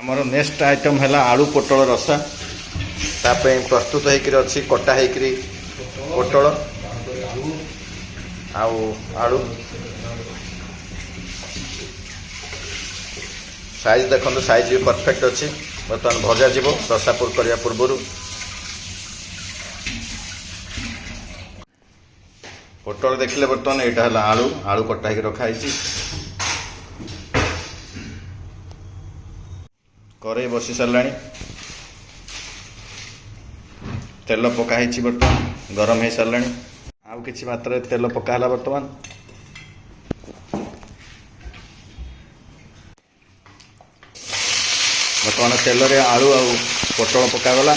आमर next item है आलू पोटल रसा तापे प्रस्तुत होकर अच्छी कटा होकर पोटल आलू साइज देखो साइज भी परफेक्ट अच्छी बर्तमान भजा जीव रसापुर करने पूर्व पोटल देखिले बर्तमान यहाँ है आलू आलू कटा होकर रखाई कड़े बसी सारा तेल पकाई बर्तमान गरम हो सारा आउ किसी मात्रा तेल पकाला बर्तमान बर्तमान तेल रे आलू आ पोटल पकागला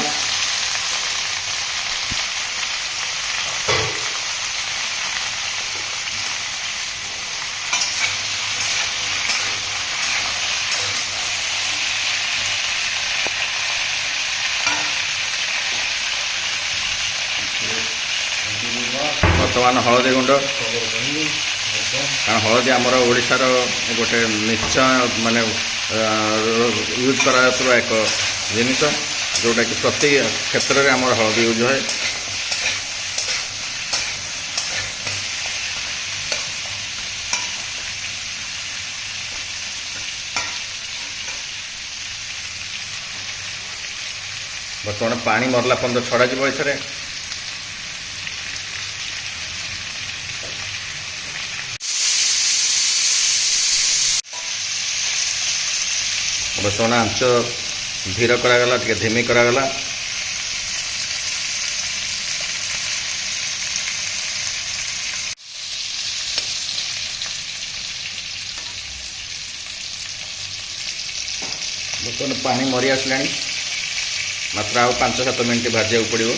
बर्तमान हलदी गुंड कारण हलदी आमर ओडिशार गोटे निश्चय माने यूज करा एक जिनिस जोटा कि प्रति क्षेत्र में आमर हलदी यूज है बर्तमान पानी मरला पर्यंत छड़ा जीव एथरे बर्तमान आंच धीर करागला टे धिमी करागला बर्तमान पानी मरी आसला मात्र आउ 5-7 मिनट भाजा पड़ो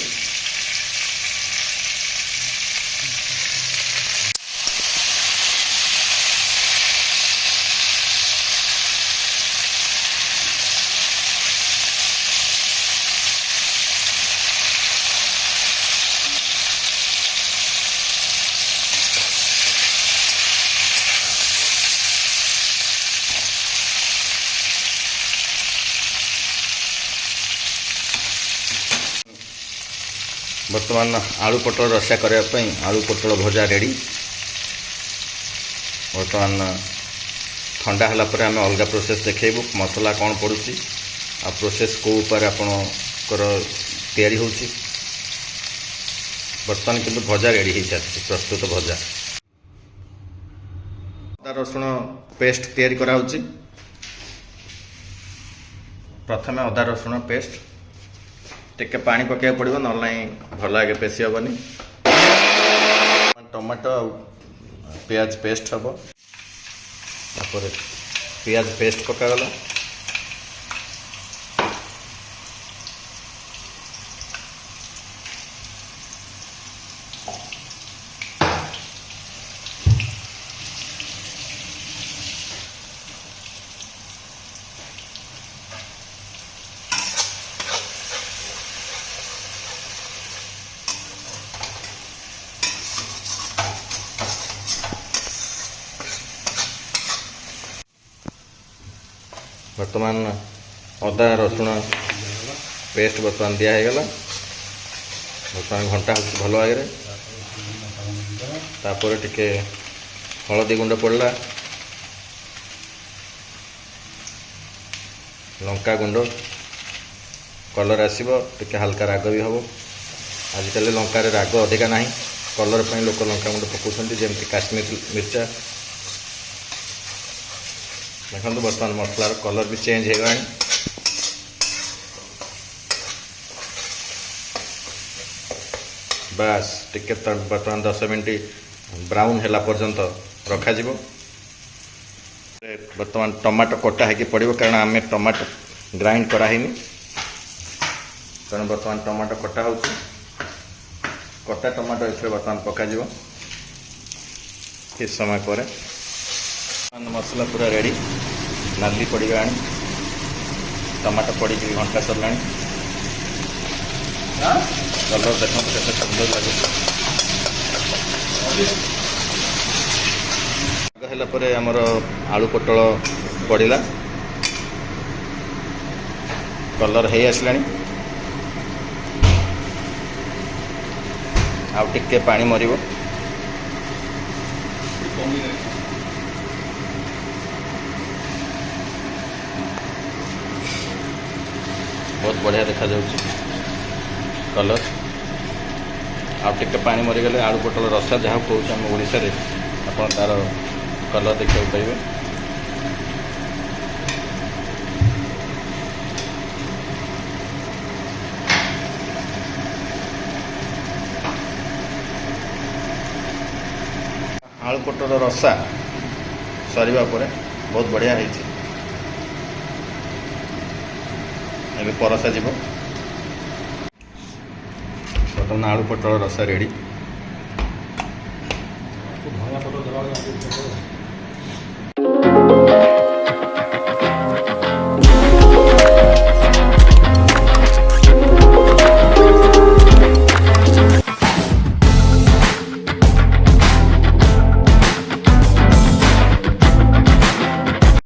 बर्तमान आलू पोटल रसा करने आलू पोटल भजा रेडी बर्तमान ठंडा होला पर आम अलग प्रोसेस देखु मसला कौन पड़ुची आ प्रोसेस को ऊपर आपणकर तैयारी होची बर्तमान किंतु भजा रेडी हो सारी प्रस्तुत भजा अदा रसुण पेस्ट तैयारी करा होची प्रथमे अदा रसुण पेस्ट टिके पानी पकड़ पड़ो ना भल आगे पेशी हेनी टमाटो पियाज पेस्ट हम पियाज पेस्ट पकागला बर्तमान अदा रसुण पेस्ट बर्तमान दिगला बर्तमान घंटा हो भल आगे तापर टिके हलदी गुंड पड़ला लंका गुंड कलर आसो टिके हल्का राग भी हम आजिकल लंकार राग अधिका ना कलर पर लोक लंका गुंड पकाउछन्ति जेमति काश्मीर मिर्चा देखो बर्तमान मसलार कलर भी चेंज हो गला बास टिके बर्तमान 10 मिनट ब्राउन है पर्यंत रखा बर्तमान टमाटो कटा है पड़ो कारण आम टमाटो ग्राइंड कराहीनी तेणु बर्तमान टमाटो कटा हो कटा टमाटो इस बर्तमान पका किस समय पर मसला पूरा रेडी नाली पड़गा टमाटो पड़ी घंटा सरला कलर देखो कैसे सुंदर लगे आमर आलू पोटल पड़ा कलर है आसलानी आउ टिके पानी मरिबो बहुत बढ़िया देखा जाउछि कलर आउ टिके पानी मरीगले आलू पोटल रसा जहाँ कौच आम ओडिशा रे आपण तार कलर देखा पाइबे। आलू पोटल रसा सरीबा परे बहुत बढ़िया है परसा जीव बर्तमान आलू पोटल रसा रेडी।